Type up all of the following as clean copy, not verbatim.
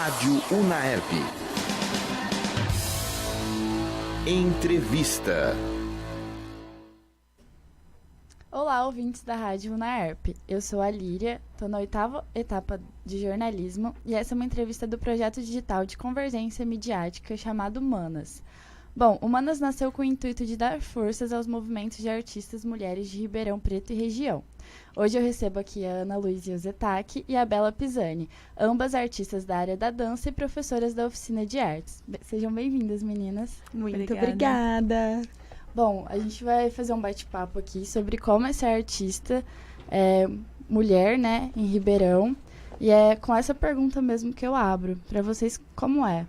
Rádio Unaerp. Entrevista. Olá, ouvintes da Rádio Unaerp. Eu sou a Líria, estou na 8ª etapa de jornalismo e essa é uma entrevista do projeto digital de convergência midiática chamado Humanas. Bom, Humanas nasceu com o intuito de dar forças aos movimentos de artistas mulheres de Ribeirão Preto e região. Hoje eu recebo aqui a Ana Luísa Zetaki e a Bela Pisani, ambas artistas da área da dança e professoras da oficina de artes. Sejam bem-vindas, meninas. Muito obrigada. Bom, a gente vai fazer um bate-papo aqui sobre como é ser artista, mulher, né, em Ribeirão. E é com essa pergunta mesmo que eu abro. Para vocês, como é?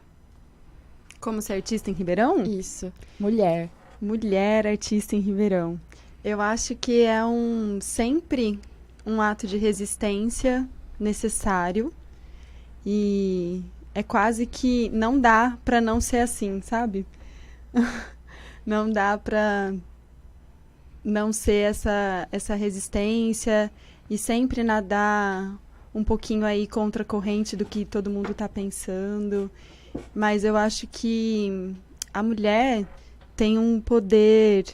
Como ser artista em Ribeirão? Isso, mulher. Mulher artista em Ribeirão. Eu acho que é sempre um ato de resistência necessário. E é quase que não dá para não ser assim, sabe? Não dá para não ser essa resistência e sempre nadar um pouquinho aí contra a corrente do que todo mundo está pensando. Mas eu acho que a mulher tem um poder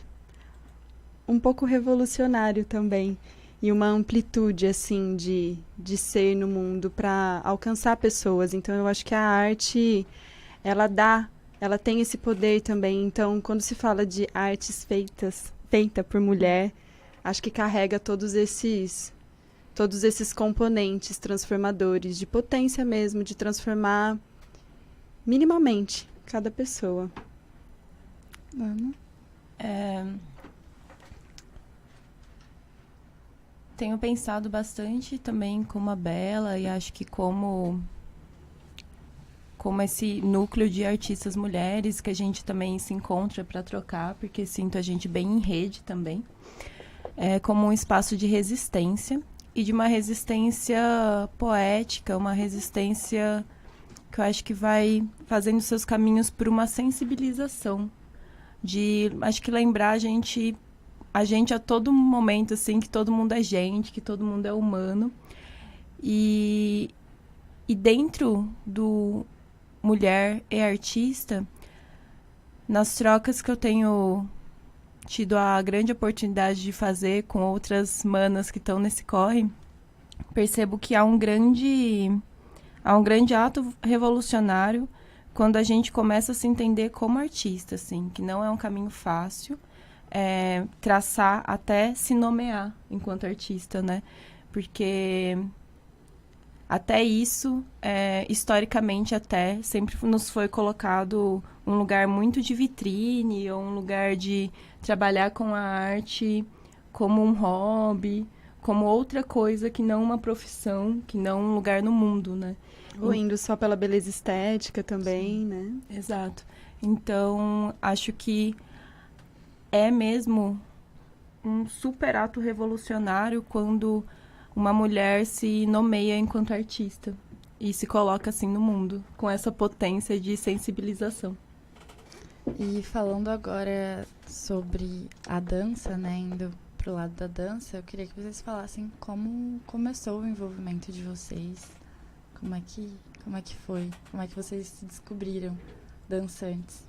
um pouco revolucionário também e uma amplitude assim de ser no mundo para alcançar pessoas. Então eu acho que a arte ela tem esse poder também. Então, quando se fala de artes feita por mulher, acho que carrega todos esses componentes transformadores, de potência mesmo, de transformar minimamente cada pessoa. Ana? Tenho pensado bastante também como a Bela e acho que como esse núcleo de artistas mulheres que a gente também se encontra para trocar, porque sinto a gente bem em rede também, como um espaço de resistência e de uma resistência poética, uma resistência que eu acho que vai fazendo seus caminhos por uma sensibilização, acho que lembrar a gente a todo momento, assim, que todo mundo é gente, que todo mundo é humano. E dentro do mulher e artista, nas trocas que eu tenho tido a grande oportunidade de fazer com outras manas que estão nesse corre, percebo que há um grande ato revolucionário quando a gente começa a se entender como artista, assim, que não é um caminho fácil, traçar até se nomear enquanto artista, né? Porque até isso, historicamente até, sempre nos foi colocado um lugar muito de vitrine, ou um lugar de trabalhar com a arte como um hobby, como outra coisa que não uma profissão, que não um lugar no mundo, né? Ou indo só pela beleza estética também, Sim. né? Exato. Então, acho que é mesmo um super ato revolucionário quando uma mulher se nomeia enquanto artista e se coloca assim no mundo, com essa potência de sensibilização. E falando agora sobre a dança, né, indo pro lado da dança, eu queria que vocês falassem como começou o envolvimento de vocês, como é que foi, como é que vocês se descobriram dançantes.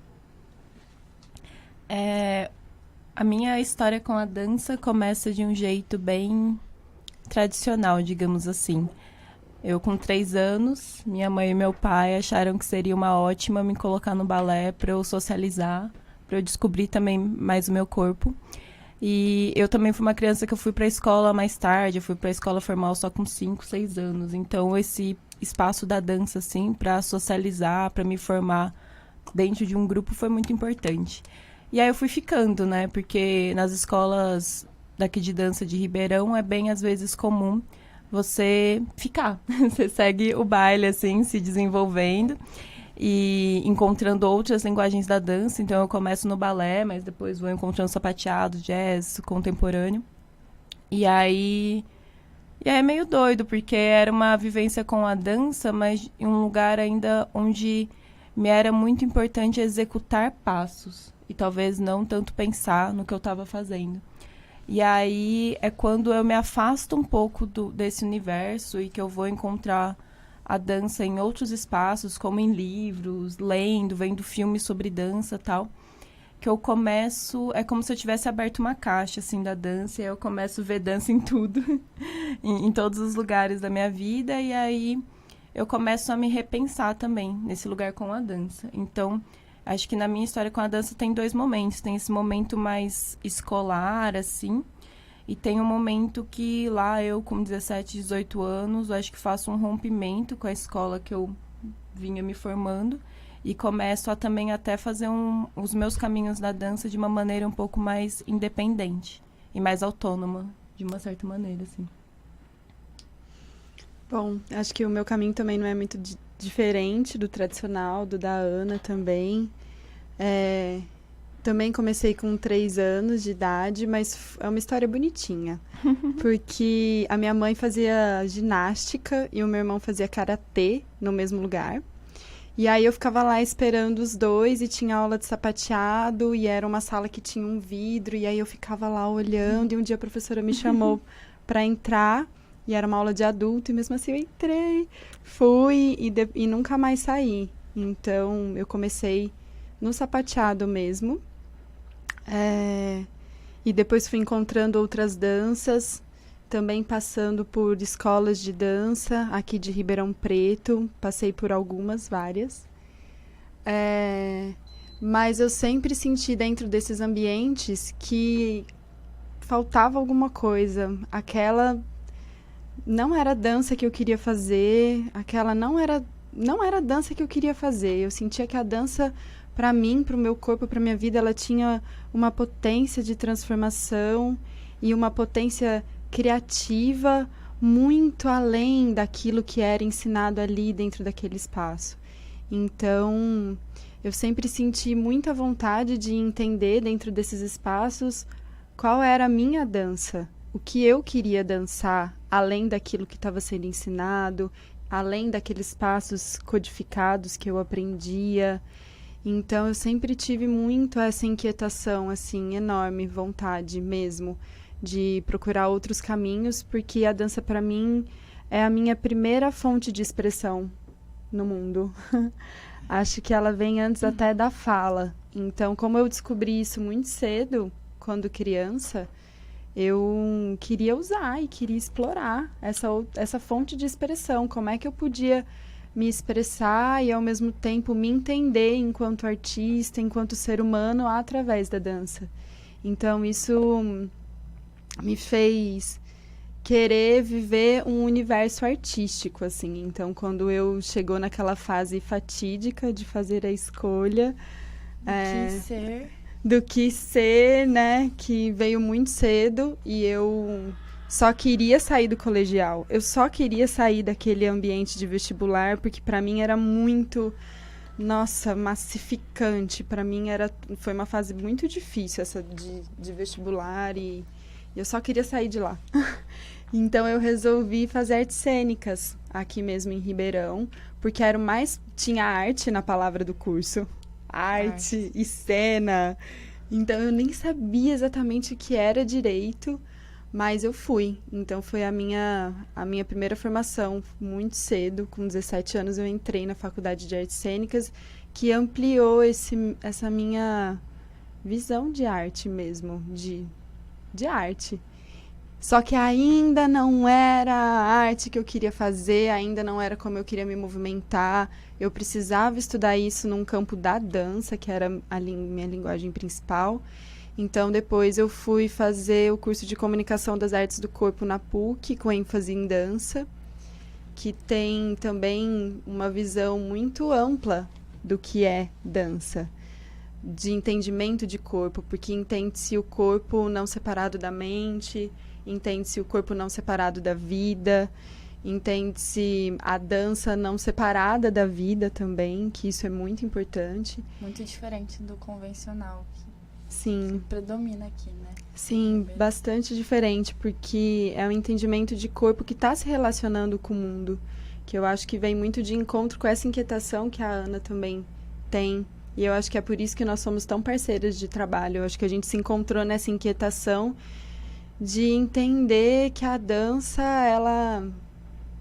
A minha história com a dança começa de um jeito bem tradicional, digamos assim. Eu, com 3 anos, minha mãe e meu pai acharam que seria uma ótima me colocar no balé para eu socializar, para eu descobrir também mais o meu corpo. E eu também fui uma criança que eu fui para a escola mais tarde, eu fui para a escola formal só com 5, 6 anos. Então, esse espaço da dança, assim, para socializar, para me formar dentro de um grupo foi muito importante. E aí eu fui ficando, né? Porque nas escolas daqui de dança de Ribeirão é bem, às vezes, comum você ficar. Você segue o baile, assim, se desenvolvendo e encontrando outras linguagens da dança. Então, eu começo no balé, mas depois vou encontrando sapateado, jazz, contemporâneo. E aí é meio doido, porque era uma vivência com a dança, mas em um lugar ainda onde me era muito importante executar passos. E talvez não tanto pensar no que eu estava fazendo. E aí é quando eu me afasto um pouco desse universo e que eu vou encontrar a dança em outros espaços, como em livros, lendo, vendo filmes sobre dança e tal, que eu começo, é como se eu tivesse aberto uma caixa, assim, da dança, e aí eu começo a ver dança em tudo, em todos os lugares da minha vida, e aí eu começo a me repensar também nesse lugar com a dança. Então, acho que na minha história com a dança tem 2 momentos. Tem esse momento mais escolar, assim, e tem um momento que lá eu, com 17, 18 anos, eu acho que faço um rompimento com a escola que eu vinha me formando e começo a também até fazer os meus caminhos da dança de uma maneira um pouco mais independente e mais autônoma, de uma certa maneira, assim. Bom, acho que o meu caminho também não é muito diferente do tradicional, do da Ana também. Também comecei com 3 anos de idade, mas é uma história bonitinha. Porque a minha mãe fazia ginástica e o meu irmão fazia karatê no mesmo lugar. E aí eu ficava lá esperando os dois e tinha aula de sapateado e era uma sala que tinha um vidro e aí eu ficava lá olhando e um dia a professora me chamou para entrar. E era uma aula de adulto, e mesmo assim eu entrei, fui e nunca mais saí. Então, eu comecei no sapateado mesmo. E depois fui encontrando outras danças, também passando por escolas de dança aqui de Ribeirão Preto. Passei por várias. Mas eu sempre senti dentro desses ambientes que faltava alguma coisa. Aquela não era a dança que eu queria fazer, aquela não era a dança que eu queria fazer. Eu sentia que a dança, para mim, para o meu corpo, para minha vida, ela tinha uma potência de transformação e uma potência criativa muito além daquilo que era ensinado ali dentro daquele espaço. Então, eu sempre senti muita vontade de entender dentro desses espaços qual era a minha dança. O que eu queria dançar, além daquilo que estava sendo ensinado, além daqueles passos codificados que eu aprendia. Então, eu sempre tive muito essa inquietação, assim, enorme, vontade mesmo, de procurar outros caminhos, porque a dança, para mim, é a minha primeira fonte de expressão no mundo. Acho que ela vem antes até da fala. Então, como eu descobri isso muito cedo, quando criança, eu queria usar e queria explorar essa fonte de expressão. Como é que eu podia me expressar e, ao mesmo tempo, me entender enquanto artista, enquanto ser humano, através da dança. Então, isso me fez querer viver um universo artístico, assim. Então, quando eu chegou naquela fase fatídica de fazer a escolha do que ser, né, que veio muito cedo, e eu só queria sair do colegial. Eu só queria sair daquele ambiente de vestibular, porque para mim era muito, nossa, massificante. Para mim foi uma fase muito difícil essa de vestibular, e eu só queria sair de lá. Então eu resolvi fazer artes cênicas aqui mesmo em Ribeirão, porque era o mais, tinha arte na palavra do curso. Arte e cena. Então eu nem sabia exatamente o que era direito, mas eu fui. Então foi a minha primeira formação muito cedo. Com 17 anos eu entrei na faculdade de artes cênicas, que ampliou essa minha visão de arte mesmo, de arte. Só que ainda não era a arte que eu queria fazer, ainda não era como eu queria me movimentar. Eu precisava estudar isso num campo da dança, que era minha linguagem principal. Então, depois eu fui fazer o curso de Comunicação das Artes do Corpo na PUC, com ênfase em dança, que tem também uma visão muito ampla do que é dança, de entendimento de corpo, porque entende-se o corpo não separado da mente, entende-se o corpo não separado da vida, entende-se a dança não separada da vida também, que isso é muito importante. Muito diferente do convencional, sim, que predomina aqui, né? Sim, bastante diferente, porque é um entendimento de corpo que está se relacionando com o mundo, que eu acho que vem muito de encontro com essa inquietação que a Ana também tem. E eu acho que é por isso que nós somos tão parceiras de trabalho. Eu acho que a gente se encontrou nessa inquietação de entender que a dança, ela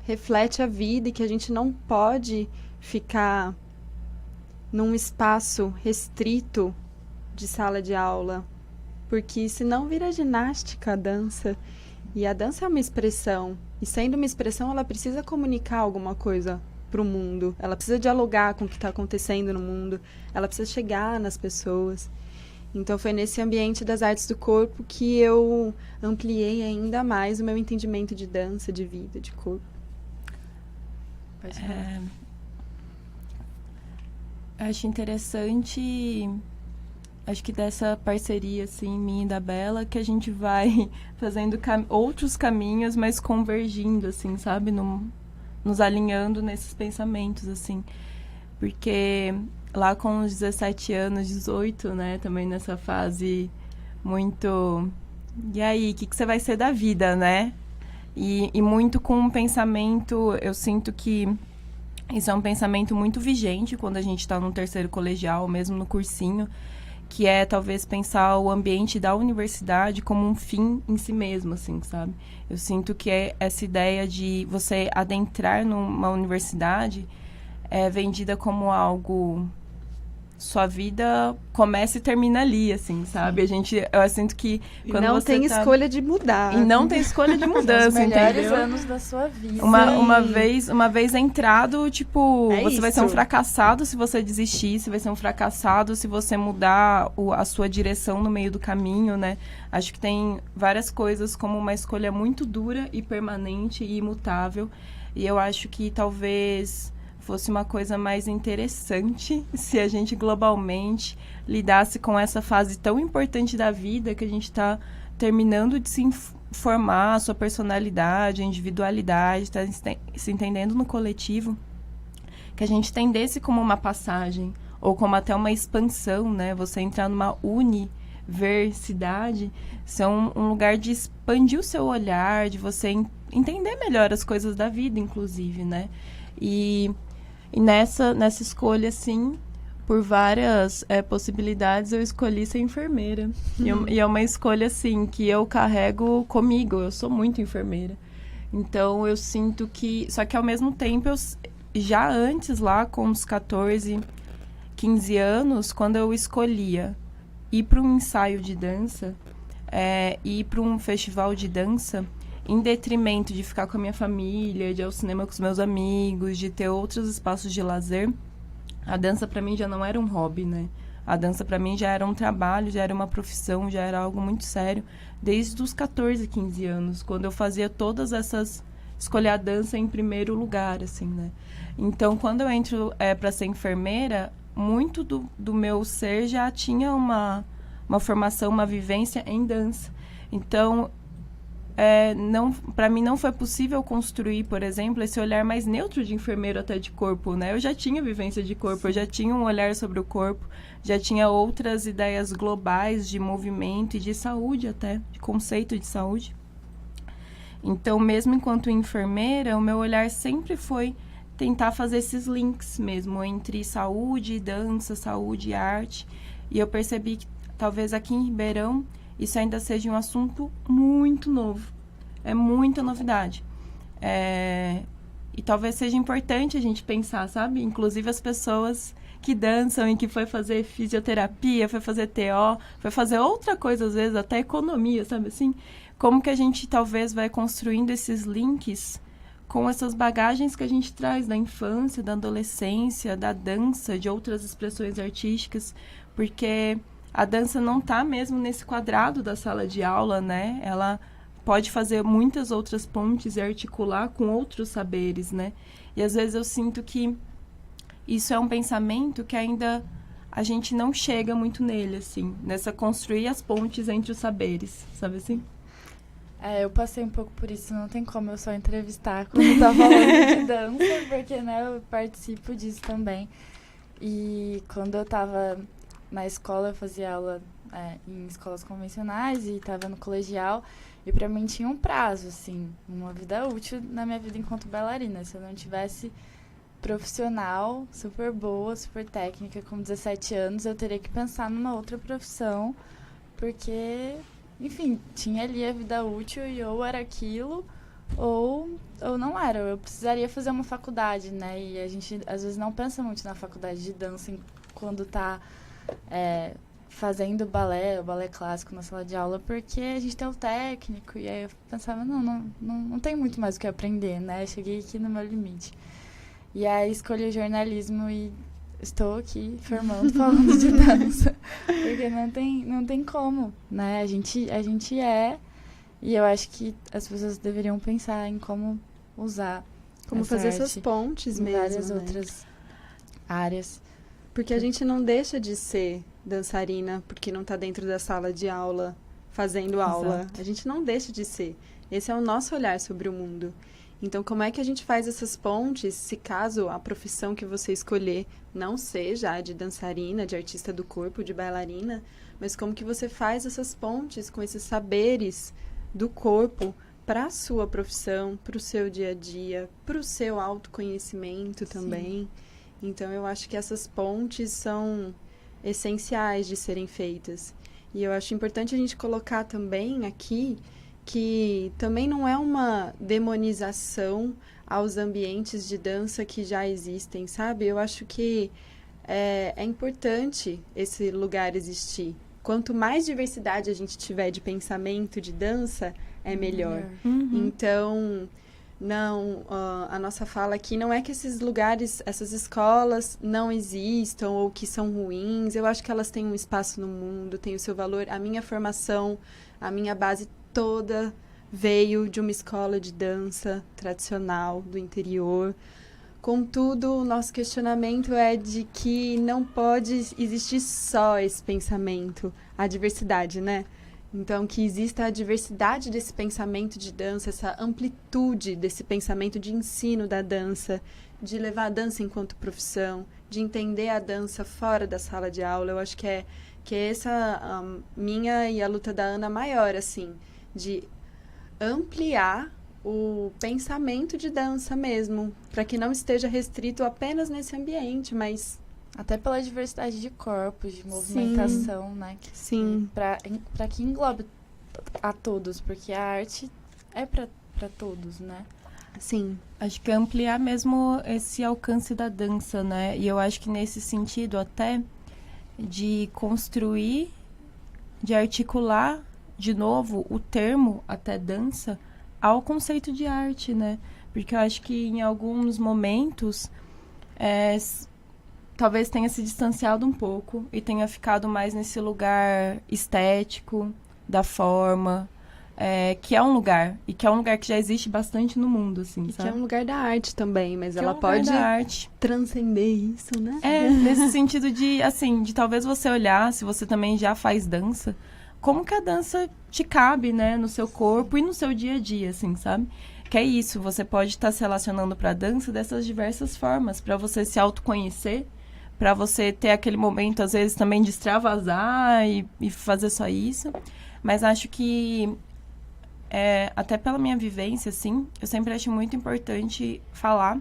reflete a vida e que a gente não pode ficar num espaço restrito de sala de aula, porque senão vira ginástica a dança. E a dança é uma expressão, e sendo uma expressão, ela precisa comunicar alguma coisa para o mundo, ela precisa dialogar com o que está acontecendo no mundo, ela precisa chegar nas pessoas. Então foi nesse ambiente das artes do corpo que eu ampliei ainda mais o meu entendimento de dança, de vida, de corpo. Acho interessante, acho que dessa parceria, assim, minha e da Bela, que a gente vai fazendo outros caminhos, mas convergindo, assim, sabe? Nos alinhando nesses pensamentos, assim. Porque lá com os 17 anos, 18, né? Também nessa fase muito... E aí, o que você vai ser da vida, né? E muito com um pensamento, eu sinto que isso é um pensamento muito vigente quando a gente está no terceiro colegial, mesmo no cursinho, que é talvez pensar o ambiente da universidade como um fim em si mesmo, assim, sabe? Eu sinto que essa ideia de você adentrar numa universidade é vendida como algo... Sua vida começa e termina ali, assim, sabe? Eu sinto que quando não você tem escolha de mudar. E não tem escolha de mudança, Os melhores entendeu? anos da sua vida. Uma vez entrado, tipo, você vai ser um isso. fracassado se você desistir, você vai ser um fracassado se você mudar a sua direção no meio do caminho, né? Acho que tem várias coisas como uma escolha muito dura e permanente e imutável. E eu acho que talvez fosse uma coisa mais interessante se a gente globalmente lidasse com essa fase tão importante da vida que a gente está terminando de se formar, a sua personalidade, a individualidade, está se entendendo no coletivo, que a gente entendesse como uma passagem ou como até uma expansão, né? Você entrar numa universidade, isso é um lugar de expandir o seu olhar, de você entender melhor as coisas da vida, inclusive, né? E nessa escolha, assim, por várias possibilidades, eu escolhi ser enfermeira. E é uma escolha, assim, que eu carrego comigo. Eu sou muito enfermeira. Então, eu sinto que... Só que, ao mesmo tempo, já antes, lá, com uns 14, 15 anos, quando eu escolhia ir para um ensaio de dança, ir para um festival de dança... em detrimento de ficar com a minha família, de ir ao cinema com os meus amigos, de ter outros espaços de lazer, a dança para mim já não era um hobby, né? A dança para mim já era um trabalho, já era uma profissão, já era algo muito sério, desde os 14, 15 anos, quando eu fazia todas essas... escolher a dança em primeiro lugar, assim, né? Então, quando eu entro para ser enfermeira, muito do meu ser já tinha uma formação, uma vivência em dança. Então... para mim não foi possível construir, por exemplo, esse olhar mais neutro de enfermeiro até de corpo, né? Eu já tinha vivência de corpo, eu já tinha um olhar sobre o corpo, já tinha outras ideias globais de movimento e de saúde até, de conceito de saúde. Então, mesmo enquanto enfermeira, o meu olhar sempre foi tentar fazer esses links mesmo entre saúde e dança, saúde e arte. E eu percebi que talvez aqui em Ribeirão isso ainda seja um assunto muito novo. É muita novidade. E talvez seja importante a gente pensar, sabe? Inclusive as pessoas que dançam e que foi fazer fisioterapia, foi fazer TO, foi fazer outra coisa, às vezes, até economia, sabe assim? Como que a gente talvez vai construindo esses links com essas bagagens que a gente traz da infância, da adolescência, da dança, de outras expressões artísticas, porque... a dança não está mesmo nesse quadrado da sala de aula, né? Ela pode fazer muitas outras pontes e articular com outros saberes, né? E às vezes eu sinto que isso é um pensamento que ainda a gente não chega muito nele, assim, nessa construir as pontes entre os saberes, sabe assim? Eu passei um pouco por isso, não tem como eu só entrevistar quando tá falando de dança, porque, né, eu participo disso também. E quando eu tava... na escola, eu fazia aula em escolas convencionais e estava no colegial. E para mim tinha um prazo, assim, uma vida útil na minha vida enquanto bailarina. Se eu não tivesse profissional, super boa, super técnica, com 17 anos, eu teria que pensar numa outra profissão. Porque, enfim, tinha ali a vida útil e ou era aquilo ou não era. Eu precisaria fazer uma faculdade, né? E a gente, às vezes, não pensa muito na faculdade de dança quando tá fazendo o balé clássico na sala de aula, porque a gente tem o técnico. E aí eu pensava, não tem muito mais o que aprender, né? Cheguei aqui no meu limite. E aí escolhi o jornalismo e estou aqui formando, falando de dança. Porque não tem como, né? A gente e eu acho que as pessoas deveriam pensar em como usar Como essa fazer arte essas pontes em mesmo, várias né? outras áreas. Porque a gente não deixa de ser dançarina porque não está dentro da sala de aula fazendo aula. Exato. A gente não deixa de ser. Esse é o nosso olhar sobre o mundo. Então, como é que a gente faz essas pontes, se caso a profissão que você escolher não seja a de dançarina, de artista do corpo, de bailarina, mas como que você faz essas pontes com esses saberes do corpo para a sua profissão, para o seu dia a dia, para o seu autoconhecimento também. Então, eu acho que essas pontes são essenciais de serem feitas. E eu acho importante a gente colocar também aqui que também não é uma demonização aos ambientes de dança que já existem, sabe? Eu acho que é importante esse lugar existir. Quanto mais diversidade a gente tiver de pensamento, de dança, é melhor. Então, a nossa fala aqui não é que esses lugares, essas escolas não existam ou que são ruins. Eu acho que elas têm um espaço no mundo, têm o seu valor. A minha formação, a minha base toda veio de uma escola de dança tradicional do interior. Contudo, o nosso questionamento é de que não pode existir só esse pensamento, a diversidade, né? Então, que exista a diversidade desse pensamento de dança, essa amplitude desse pensamento de ensino da dança, de levar a dança enquanto profissão, de entender a dança fora da sala de aula. Eu acho que é essa a minha e a luta da Ana maior, assim, de ampliar o pensamento de dança mesmo, para que não esteja restrito apenas nesse ambiente, mas... Até pela diversidade de corpos, de movimentação, né? Sim. Para que englobe a todos, porque a arte é para todos, né? Sim. Acho que é ampliar mesmo esse alcance da dança, né? E eu acho que nesse sentido até de construir, de articular de novo o termo até dança ao conceito de arte, né? Porque eu acho que em alguns momentos talvez tenha se distanciado um pouco e tenha ficado mais nesse lugar estético, da forma, que é um lugar, e que é um lugar que já existe bastante no mundo, assim, sabe? Que é um lugar da arte também, mas que ela é um lugar pode da arte. transcender isso, né? Nesse sentido de, assim, de talvez você olhar, se você também já faz dança, como que a dança te cabe, né, no seu corpo e no seu dia a dia, assim, sabe? Que é isso, você pode estar se relacionando para a dança dessas diversas formas, para você se autoconhecer, para você ter aquele momento, às vezes, também de extravasar e fazer só isso. Mas acho que, até pela minha vivência, assim, eu sempre acho muito importante falar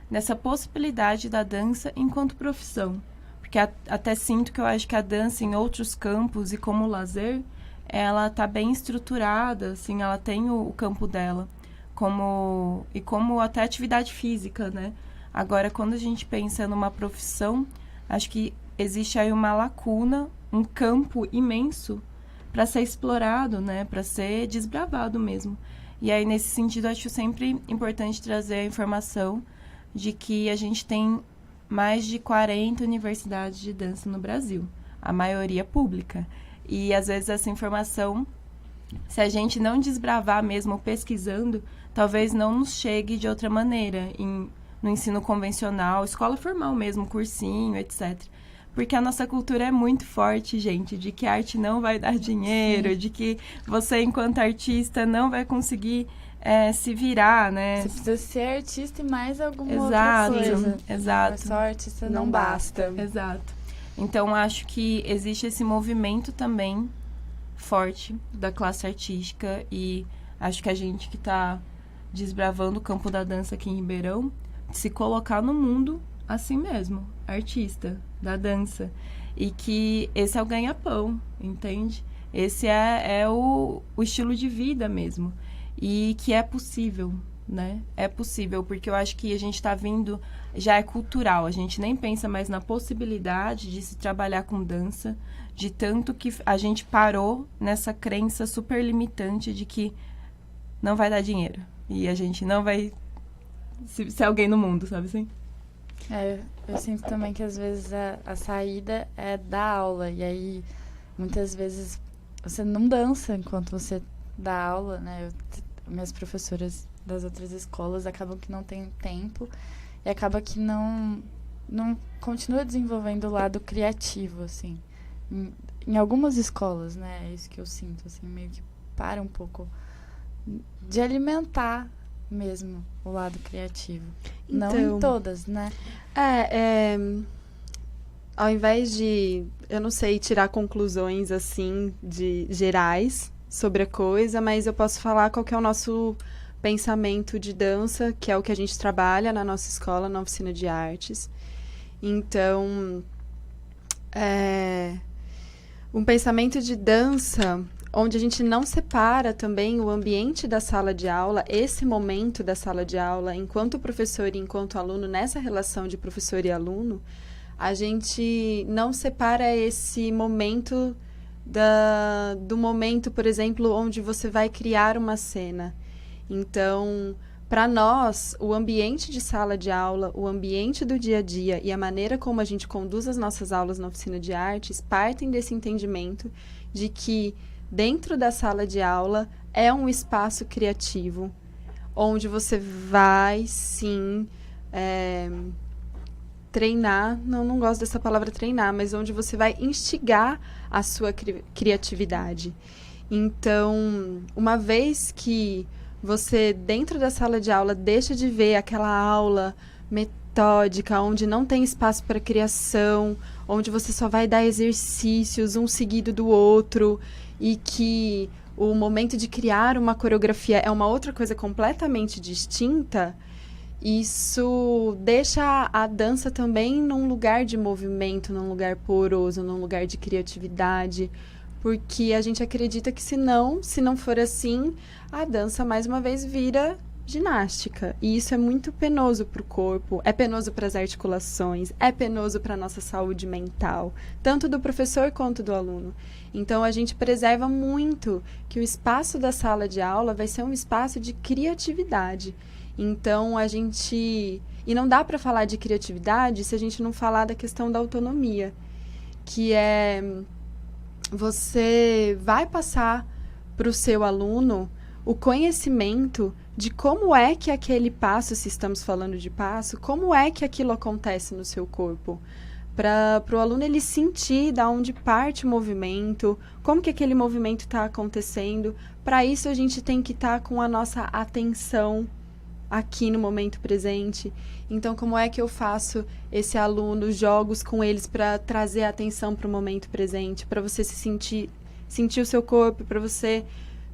nessa possibilidade da dança enquanto profissão. Porque até sinto que eu acho que a dança em outros campos e como lazer, ela tá bem estruturada, assim, ela tem o campo dela. Como até atividade física, né? Agora, quando a gente pensa numa profissão, acho que existe aí uma lacuna, um campo imenso para ser explorado, né? Para ser desbravado mesmo. E aí, nesse sentido, acho sempre importante trazer a informação de que a gente tem mais de 40 universidades de dança no Brasil, a maioria pública. E, às vezes, essa informação, se a gente não desbravar mesmo pesquisando, talvez não nos chegue de outra maneira, no ensino convencional, escola formal mesmo, cursinho, etc. Porque a nossa cultura é muito forte, gente, de que a arte não vai dar dinheiro, Sim. de que você, enquanto artista, não vai conseguir se virar, né? Você precisa ser artista e mais alguma outra coisa. Exato. Só artista não basta. Exato. Então, acho que existe esse movimento também forte da classe artística e acho que a gente que está desbravando o campo da dança aqui em Ribeirão, se colocar no mundo assim mesmo, artista da dança. E que esse é o ganha-pão, entende? Esse é o estilo de vida mesmo. e que é possível, né? É possível, porque eu acho que a gente está vindo, já é cultural, a gente nem pensa mais na possibilidade de se trabalhar com dança, de tanto que a gente parou nessa crença super limitante de que não vai dar dinheiro e a gente não vai ser alguém no mundo, sabe assim? Eu sinto também que às vezes a saída é dar aula, e aí muitas vezes você não dança enquanto você dá aula, né? Minhas professoras das outras escolas acabam que não tem tempo e acaba que não continua desenvolvendo o lado criativo, assim. Em algumas escolas, né? É isso que eu sinto, assim, meio que para um pouco de alimentar mesmo o lado criativo. Não em todas, né? Ao invés de, eu não sei, tirar conclusões, assim, de gerais sobre a coisa, mas eu posso falar qual que é o nosso pensamento de dança, que é o que a gente trabalha na nossa escola, na oficina de artes. Então, um pensamento de dança onde a gente não separa também o ambiente da sala de aula, esse momento da sala de aula, enquanto professor e enquanto aluno, nessa relação de professor e aluno, a gente não separa esse momento do momento, por exemplo, onde você vai criar uma cena. Então, para nós, o ambiente de sala de aula, o ambiente do dia a dia e a maneira como a gente conduz as nossas aulas na oficina de artes partem desse entendimento de que dentro da sala de aula é um espaço criativo, onde você vai, sim, treinar, não gosto dessa palavra treinar, mas onde você vai instigar a sua criatividade. Então, uma vez que você, dentro da sala de aula, deixa de ver aquela aula metódica, onde não tem espaço para criação, onde você só vai dar exercícios, um seguido do outro, e que o momento de criar uma coreografia é uma outra coisa completamente distinta, isso deixa a dança também num lugar de movimento, num lugar poroso, num lugar de criatividade, porque a gente acredita que se não for assim, a dança mais uma vez vira ginástica. E isso é muito penoso para o corpo, é penoso para as articulações, é penoso para a nossa saúde mental, tanto do professor quanto do aluno. Então, a gente preserva muito que o espaço da sala de aula vai ser um espaço de criatividade. Então, a gente... E não dá para falar de criatividade se a gente não falar da questão da autonomia, que é... Você vai passar para o seu aluno o conhecimento de como é que aquele passo, se estamos falando de passo, como é que aquilo acontece no seu corpo. Para o aluno ele sentir de onde parte o movimento, como que aquele movimento está acontecendo. Para isso, a gente tem que estar com a nossa atenção aqui no momento presente. Então, como é que eu faço esse aluno, jogos com eles para trazer a atenção para o momento presente, para você sentir o seu corpo, para você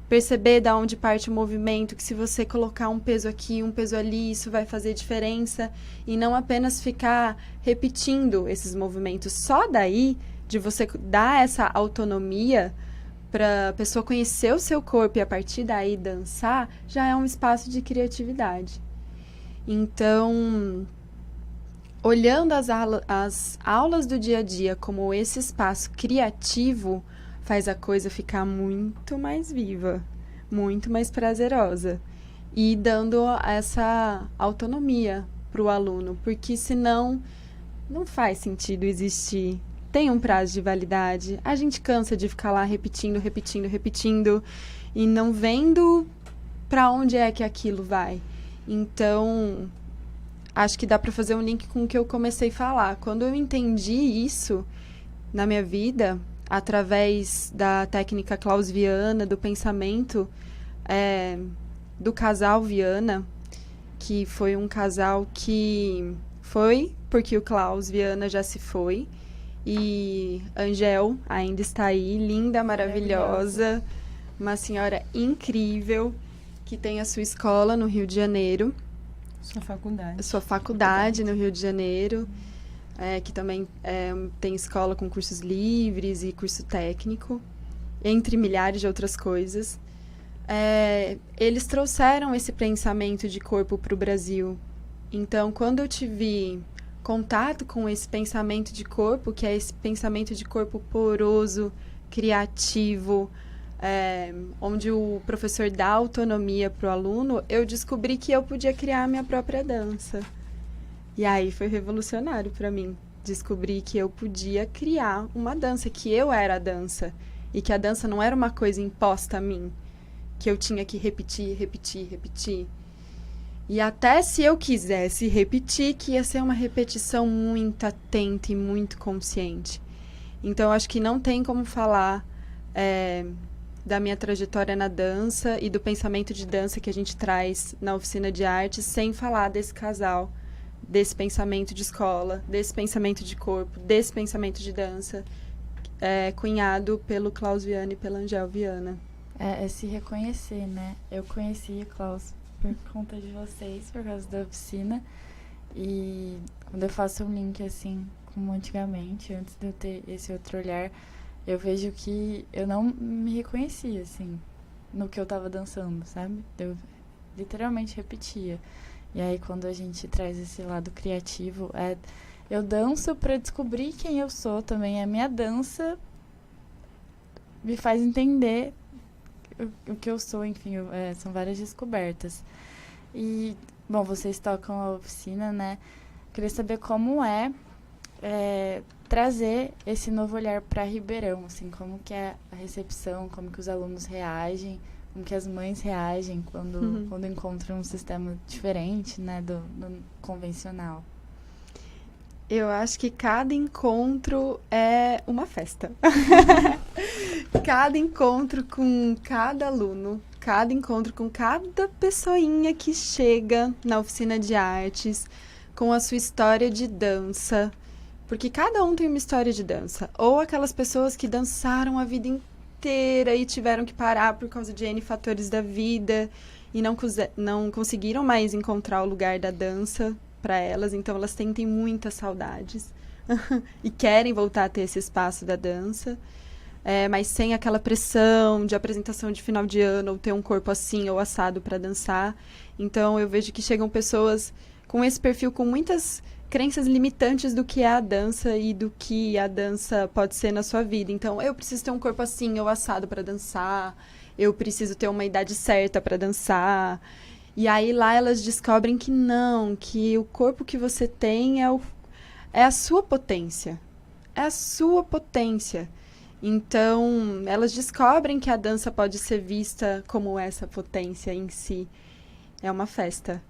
perceber de onde parte o movimento, que se você colocar um peso aqui, um peso ali, isso vai fazer diferença, e não apenas ficar repetindo esses movimentos. Só daí, de você dar essa autonomia para a pessoa conhecer o seu corpo e a partir daí dançar, já é um espaço de criatividade. Então, olhando as aulas do dia a dia como esse espaço criativo, faz a coisa ficar muito mais viva, muito mais prazerosa. E dando essa autonomia para o aluno, porque senão não faz sentido existir. Tem um prazo de validade, a gente cansa de ficar lá repetindo e não vendo para onde é que aquilo vai. Então, acho que dá para fazer um link com o que eu comecei a falar. Quando eu entendi isso na minha vida, através da técnica Klaus Viana, do pensamento do casal Viana, que foi um casal que foi porque o Klaus Viana já se foi, e Angel ainda está aí, linda, maravilhosa, uma senhora incrível, que tem a sua escola no Rio de Janeiro. Sua faculdade no Rio de Janeiro, que também tem escola com cursos livres e curso técnico, entre milhares de outras coisas. eles trouxeram esse pensamento de corpo para o Brasil. Então, quando eu tive contato com esse pensamento de corpo, que é esse pensamento de corpo poroso, criativo, onde o professor dá autonomia para o aluno, eu descobri que eu podia criar a minha própria dança. E aí foi revolucionário para mim. Descobri que eu podia criar uma dança, que eu era a dança. E que a dança não era uma coisa imposta a mim, que eu tinha que repetir, repetir, repetir. E até se eu quisesse repetir, que ia ser uma repetição muito atenta e muito consciente. Então, eu acho que não tem como falar da minha trajetória na dança e do pensamento de dança que a gente traz na oficina de arte sem falar desse casal, desse pensamento de escola, desse pensamento de corpo, desse pensamento de dança, cunhado pelo Klaus Viana e pela Angel Viana. É se reconhecer, né? Eu conheci o Klaus por conta de vocês, por causa da oficina. E quando eu faço um link, assim, como antigamente, antes de eu ter esse outro olhar, eu vejo que eu não me reconhecia, assim, no que eu tava dançando, sabe? Eu literalmente repetia. E aí, quando a gente traz esse lado criativo, eu danço pra descobrir quem eu sou também. A minha dança me faz entender o que eu sou, enfim, são várias descobertas. E, bom, vocês tocam a oficina, né? Queria saber como trazer esse novo olhar para Ribeirão, assim, como que é a recepção, como que os alunos reagem, como que as mães reagem quando encontram um sistema diferente, né, do convencional. Eu acho que cada encontro é uma festa. Cada encontro com cada aluno, cada encontro com cada pessoinha que chega na oficina de artes, com a sua história de dança. Porque cada um tem uma história de dança. Ou aquelas pessoas que dançaram a vida inteira e tiveram que parar por causa de N fatores da vida e não conseguiram mais encontrar o lugar da dança para elas, então elas sentem muitas saudades e querem voltar a ter esse espaço da dança, mas sem aquela pressão de apresentação de final de ano ou ter um corpo assim ou assado para dançar. Então eu vejo que chegam pessoas com esse perfil, com muitas crenças limitantes do que é a dança e do que a dança pode ser na sua vida. Então, eu preciso ter um corpo assim ou assado para dançar, eu preciso ter uma idade certa para dançar. E aí lá elas descobrem que não, que o corpo que você tem é a sua potência. É a sua potência. Então, elas descobrem que a dança pode ser vista como essa potência em si. É uma festa.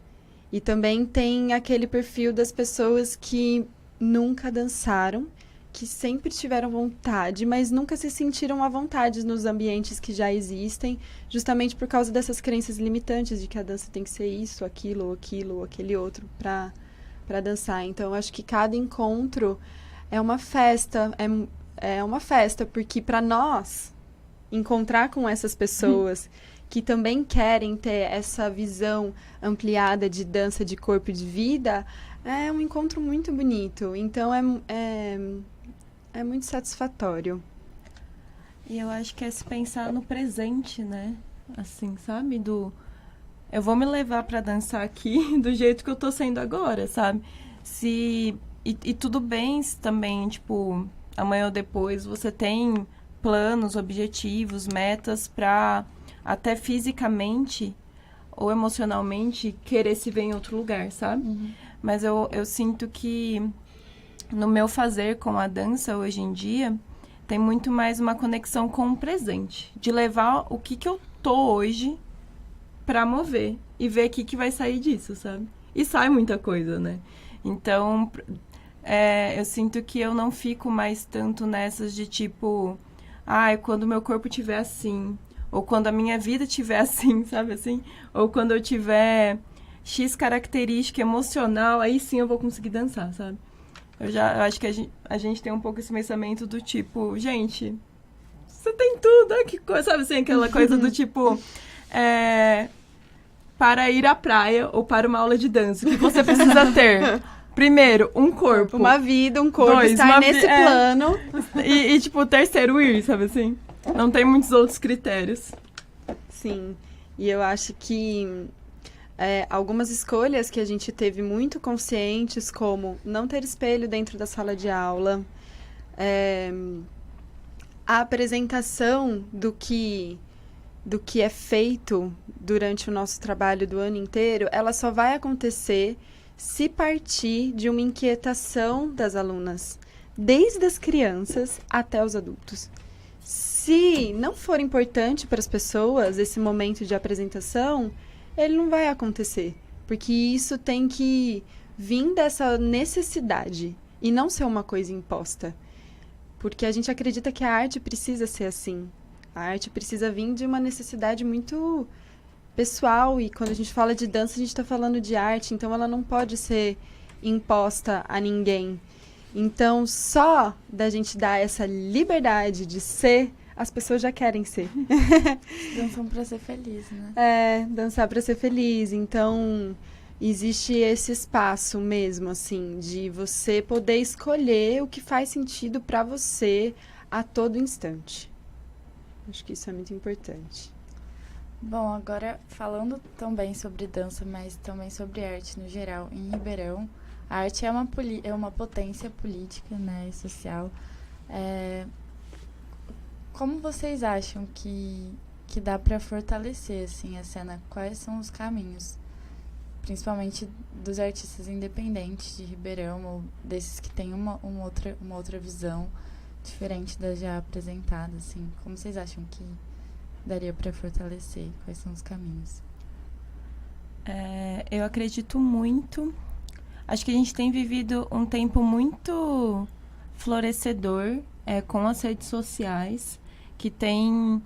E também tem aquele perfil das pessoas que nunca dançaram, que sempre tiveram vontade, mas nunca se sentiram à vontade nos ambientes que já existem, justamente por causa dessas crenças limitantes de que a dança tem que ser isso, aquilo, ou aquele outro para dançar. Então, eu acho que cada encontro é uma festa, é uma festa, porque para nós encontrar com essas pessoas que também querem ter essa visão ampliada de dança, de corpo e de vida, é um encontro muito bonito. Então, é muito satisfatório. E eu acho que é se pensar no presente, né? Assim, sabe? Eu vou me levar pra dançar aqui do jeito que eu tô sendo agora, sabe? E tudo bem se também, tipo, amanhã ou depois você tem planos, objetivos, metas pra até fisicamente ou emocionalmente querer se ver em outro lugar, sabe? Uhum. Mas eu sinto que no meu fazer com a dança hoje em dia tem muito mais uma conexão com o presente, de levar o que eu tô hoje pra mover e ver o que vai sair disso, sabe? E sai muita coisa, né? Então, eu sinto que eu não fico mais tanto nessas de tipo, quando o meu corpo estiver assim, ou quando a minha vida estiver assim, sabe assim? Ou quando eu tiver X característica emocional, aí sim eu vou conseguir dançar, sabe? Eu acho que a gente tem um pouco esse pensamento do tipo, gente, você tem tudo, que coisa, sabe assim? Aquela coisa do tipo, para ir à praia ou para uma aula de dança, o que você precisa ter? Primeiro, um corpo. Uma vida, um corpo, estar nesse plano. E, tipo, terceiro, ir, sabe assim? Não tem muitos outros critérios. Sim. E eu acho que algumas escolhas que a gente teve muito conscientes, como não ter espelho dentro da sala de aula, a apresentação do que é feito durante o nosso trabalho do ano inteiro, ela só vai acontecer se partir de uma inquietação das alunas, desde as crianças até os adultos. Se não for importante para as pessoas esse momento de apresentação, ele não vai acontecer, porque isso tem que vir dessa necessidade e não ser uma coisa imposta, porque a gente acredita que a arte precisa ser assim. A arte precisa vir de uma necessidade muito pessoal, e quando a gente fala de dança, a gente está falando de arte, então ela não pode ser imposta a ninguém. Então, só da gente dar essa liberdade de ser, as pessoas já querem ser. Dançam pra ser feliz, né? Dançar para ser feliz. Então, existe esse espaço mesmo, assim, de você poder escolher o que faz sentido para você a todo instante. Acho que isso é muito importante. Bom, agora falando também sobre dança, mas também sobre arte no geral, em Ribeirão, a arte é uma potência política, né, e social. Como vocês acham que dá para fortalecer assim, a cena? Quais são os caminhos? Principalmente dos artistas independentes de Ribeirão, ou desses que têm uma outra visão diferente da já apresentada, assim. Como vocês acham que daria para fortalecer? Quais são os caminhos? Eu acredito muito. Acho que a gente tem vivido um tempo muito florescedor com as redes sociais, que tem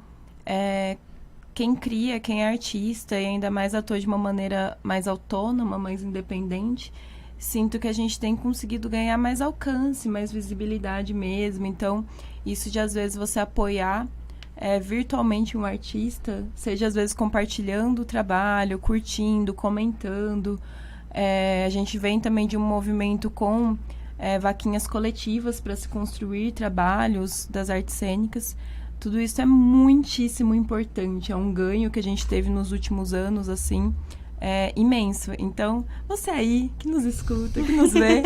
quem cria, quem é artista e ainda mais atua de uma maneira mais autônoma, mais independente. Sinto que a gente tem conseguido ganhar mais alcance, mais visibilidade mesmo. Então, isso de às vezes você apoiar virtualmente um artista, seja às vezes compartilhando o trabalho, curtindo, comentando. A gente vem também de um movimento com vaquinhas coletivas para se construir trabalhos das artes cênicas. Tudo isso é muitíssimo importante, é um ganho que a gente teve nos últimos anos, assim, imenso. Então, você aí que nos escuta, que nos vê,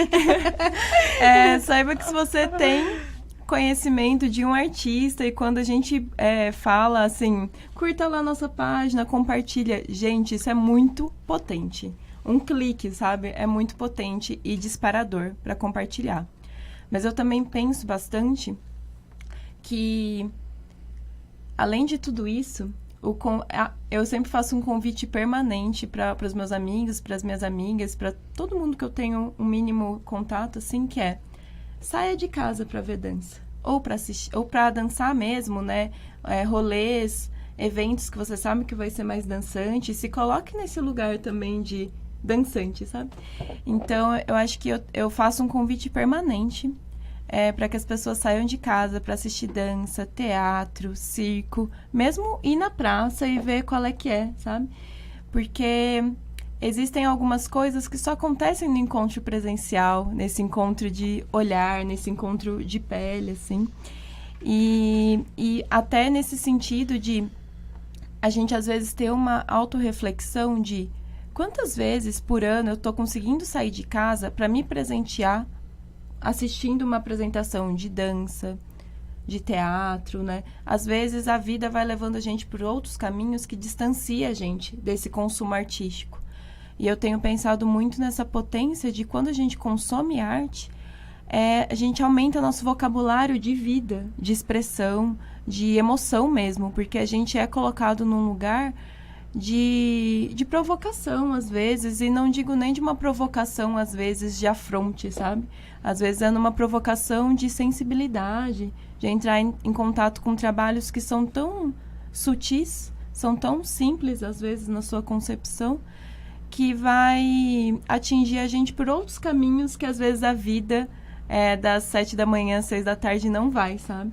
saiba que se você tem conhecimento de um artista e quando a gente fala assim, curta lá a nossa página, compartilha, gente, isso é muito potente. Um clique, sabe? É muito potente e disparador para compartilhar. Mas eu também penso bastante que, além de tudo isso, eu sempre faço um convite permanente para os meus amigos, para as minhas amigas, para todo mundo que eu tenho um mínimo contato, assim, que saia de casa para ver dança. Ou para assistir, ou para dançar mesmo, né? Rolês, eventos que você sabe que vai ser mais dançante. Se coloque nesse lugar também de dançante, sabe? Então, eu acho que eu faço um convite permanente para que as pessoas saiam de casa para assistir dança, teatro, circo, mesmo ir na praça e ver qual é que é, sabe? Porque existem algumas coisas que só acontecem no encontro presencial, nesse encontro de olhar, nesse encontro de pele, assim. E até nesse sentido de a gente, às vezes, ter uma autorreflexão de quantas vezes por ano eu estou conseguindo sair de casa para me presentear assistindo uma apresentação de dança, de teatro, né? Às vezes a vida vai levando a gente por outros caminhos que distancia a gente desse consumo artístico. E eu tenho pensado muito nessa potência de quando a gente consome arte, a gente aumenta nosso vocabulário de vida, de expressão, de emoção mesmo, porque a gente é colocado num lugar de provocação, às vezes, e não digo nem de uma provocação, às vezes, de afronte, sabe? Às vezes é numa provocação de sensibilidade, de entrar em contato com trabalhos que são tão sutis, são tão simples, às vezes, na sua concepção, que vai atingir a gente por outros caminhos que, às vezes, a vida das 7 da manhã às 6 da tarde não vai, sabe?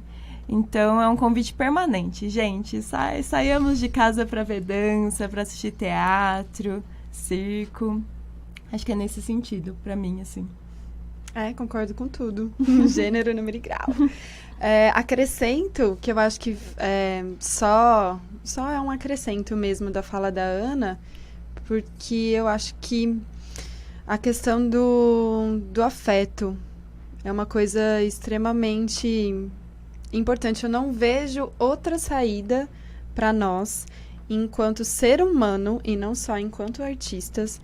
Então, é um convite permanente. Gente, saiamos de casa para ver dança, para assistir teatro, circo. Acho que é nesse sentido, para mim, assim. Concordo com tudo. Gênero, número e grau. Acrescento, que eu acho que só é um acrescento mesmo da fala da Ana, porque eu acho que a questão do afeto é uma coisa extremamente importante. Eu não vejo outra saída para nós, enquanto ser humano, e não só enquanto artistas,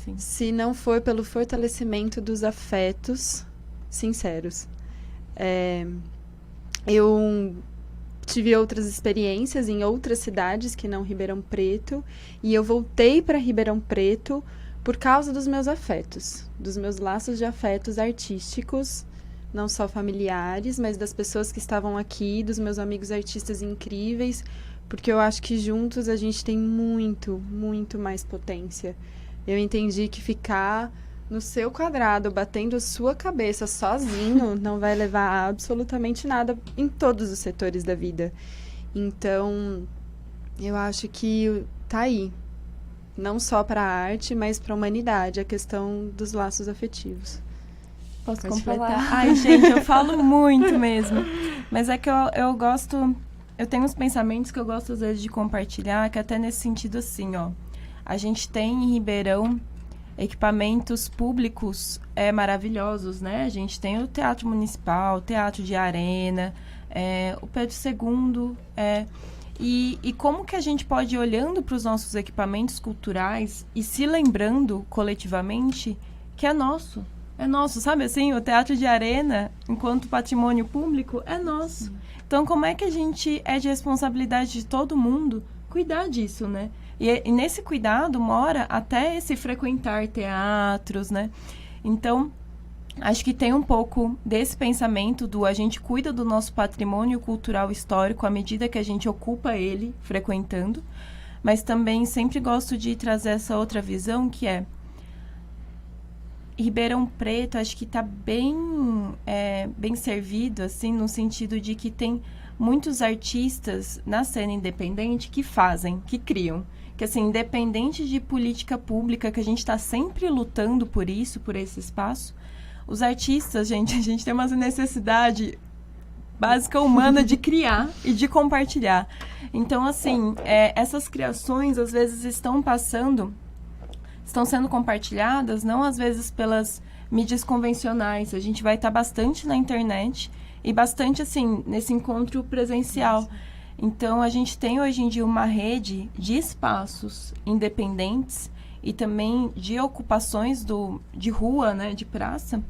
Sim. se não for pelo fortalecimento dos afetos sinceros. Eu tive outras experiências em outras cidades que não Ribeirão Preto, e eu voltei para Ribeirão Preto por causa dos meus afetos, dos meus laços de afetos artísticos, não só familiares, mas das pessoas que estavam aqui, dos meus amigos artistas incríveis, porque eu acho que juntos a gente tem muito, muito mais potência. Eu entendi que ficar no seu quadrado, batendo a sua cabeça sozinho, não vai levar a absolutamente nada em todos os setores da vida. Então, eu acho que tá aí. Não só para a arte, mas para a humanidade, a questão dos laços afetivos. Posso Pode completar? falar. Ai, gente, eu falo muito mesmo. Mas é que eu gosto... Eu tenho uns pensamentos que eu gosto, às vezes, de compartilhar, que até nesse sentido, assim, ó. A gente tem em Ribeirão equipamentos públicos maravilhosos, né? A gente tem o Teatro Municipal, o Teatro de Arena, o Pedro II... E como que a gente pode ir olhando para os nossos equipamentos culturais e se lembrando coletivamente que é nosso, sabe assim? O Teatro de Arena, enquanto patrimônio público, é nosso. Então, como é que a gente é de responsabilidade de todo mundo cuidar disso, né? E nesse cuidado mora até esse frequentar teatros, né? Então, acho que tem um pouco desse pensamento do a gente cuida do nosso patrimônio cultural histórico à medida que a gente ocupa ele frequentando, mas também sempre gosto de trazer essa outra visão que é Ribeirão Preto, acho que está bem servido, assim, no sentido de que tem muitos artistas na cena independente que fazem, que criam. Que, assim, independente de política pública, que a gente está sempre lutando por isso, por esse espaço, os artistas, gente, a gente tem uma necessidade básica humana de criar e de compartilhar. Então, assim, essas criações, às vezes, estão sendo compartilhadas, não às vezes pelas mídias convencionais. A gente vai estar bastante na internet e bastante, assim, nesse encontro presencial. Então, a gente tem hoje em dia uma rede de espaços independentes e também de ocupações de rua, né, de praça,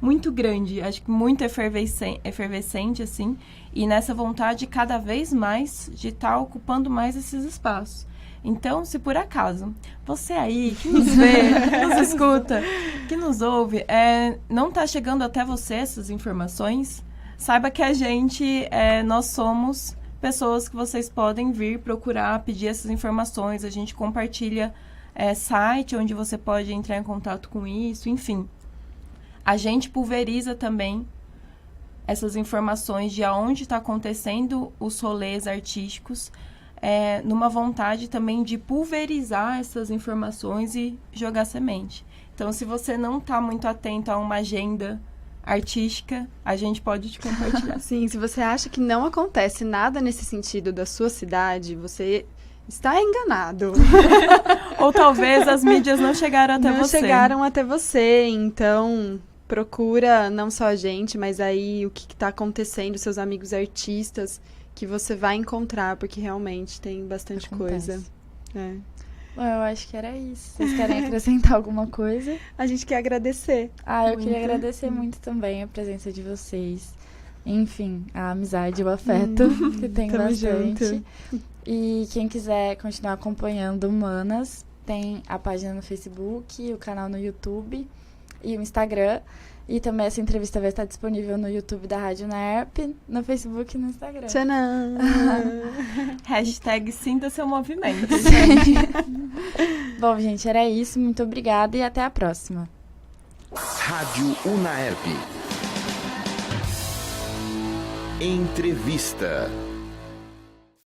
muito grande, acho que muito efervescente, assim, e nessa vontade cada vez mais de estar ocupando mais esses espaços. Então, se por acaso você aí que nos vê, que nos escuta, que nos ouve, não está chegando até você essas informações, saiba que nós somos pessoas que vocês podem vir procurar, pedir essas informações, a gente compartilha site onde você pode entrar em contato com isso, enfim. A gente pulveriza também essas informações de aonde está acontecendo os rolês artísticos, numa vontade também de pulverizar essas informações e jogar semente. Então, se você não está muito atento a uma agenda artística, a gente pode te compartilhar. Sim, se você acha que não acontece nada nesse sentido da sua cidade, você está enganado. Ou talvez as mídias não chegaram até você. Não chegaram até você, então procura não só a gente, mas aí o que está acontecendo, seus amigos artistas, que você vai encontrar, porque realmente tem bastante coisa. Bom, eu acho que era isso. Vocês querem acrescentar alguma coisa? A gente quer agradecer. Eu queria agradecer muito também a presença de vocês. Enfim, a amizade e o afeto, que tem Tamo bastante. junto. E quem quiser continuar acompanhando Humanas, tem a página no Facebook, o canal no YouTube e o Instagram. E também essa entrevista vai estar disponível no YouTube da Rádio UNAERP, no Facebook e no Instagram. Tcharam! Hashtag sinta seu movimento. Bom, gente, era isso. Muito obrigada e até a próxima. Rádio UNAERP. Entrevista.